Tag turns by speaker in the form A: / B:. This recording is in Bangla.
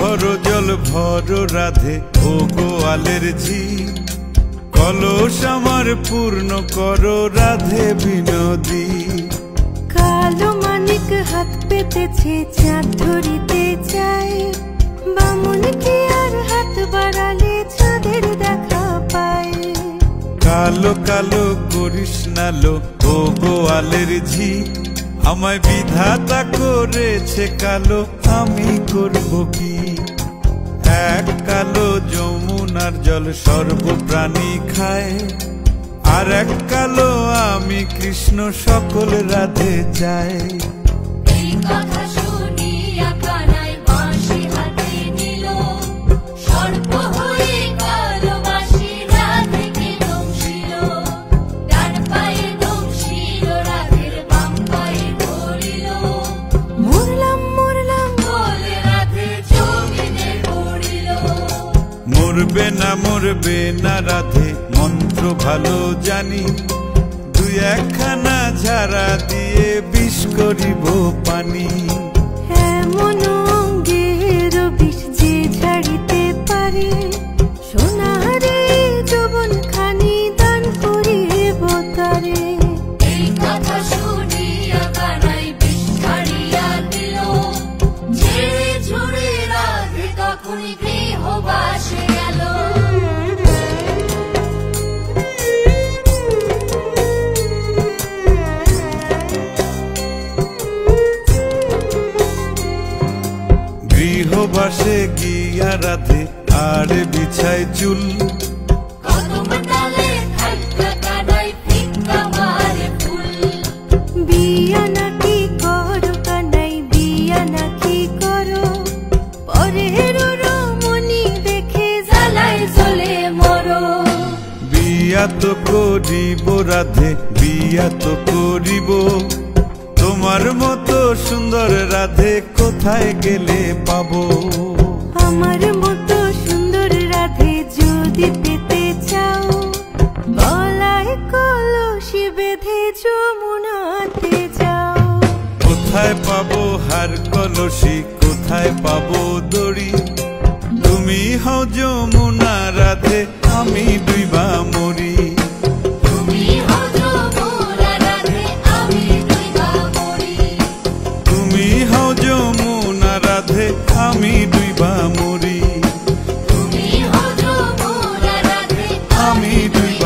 A: ভরো জল ভরো রাধে ও গোয়ালের ঝি, কলস আমার পূর্ণ করো রাধে বিনোদী।
B: কালো মানিক হাত পেতেছে চাঁদ ধরিতে চায়, বামুন কি আর হাত বাড়ালে চাঁদের দেখা পায়।
A: কালো কালো করিস নালো ও গোয়ালের ঝি, আমায় বিধাতা করেছে কালো, আমি করব কি। এক কালো যমুনার জল সর্বপ্রাণী খায়, আর এক কালো আমি কৃষ্ণ সকল রাধে চাই।
C: এই কথা শুনিয়া কানাই বাঁশি হাতে নিল, সর্প হয়ে কালো বাঁশি রাধেকে দংশিল। ডান পায়ে দংশিল রাধের বাম পায়ে ধরিল,
B: মরলাম মরলাম
C: বলে রাধে জমিনে পড়িল।
A: মরবে না রাধে মন্ত্র ভালো জানি, দুই একখানা ঝাড়া দিয়ে বিষ করিব পানি।
B: এমন অঙ্গের বিষ যে ঝাড়িতে পারে, সোনারে যৌবন খানি দান করিব তারে।
C: এই কথা শুনিয়া কানাই বিষ ছাড়িয়া দিল, ঝেড়ে ঝুড়ে রাধে তখনই গৃহবাসে গেল।
A: গৃহবাসে গিয়া রাধে আর বিছায় চুল,
C: কদম ডালে থাইকা কানাই ফিক্কা মারে ফুল।
B: বিয়া নাকি করো কানাই বিয়া নাকি করো, পরের রমণী দেখে জ্বালায় জ্বলে মরো।
A: বিয়া তো করিব রাধে বিয়া তো করিব, তোমার মতো সুন্দর রাধে কোথায় গেলে পাবো।
B: আমার মতো সুন্দর রাধে যদি পেতে চাও, গলায় কলসি বেঁধে যমুনাতে যাও।
A: কোথায় পাবো হার কলসি কোথায় পাবো দড়ি, তুমি হও যমুনা রাধে আমি ডুইবা মরি।
C: তুমি হও যমুনা রাধে আমি ডুইবা মরি।
A: তুমি হও যমুনা রাধে আমি ডুইবা মরি।
C: তুমি হও যমুনা রাধে
A: আমি ডুইবা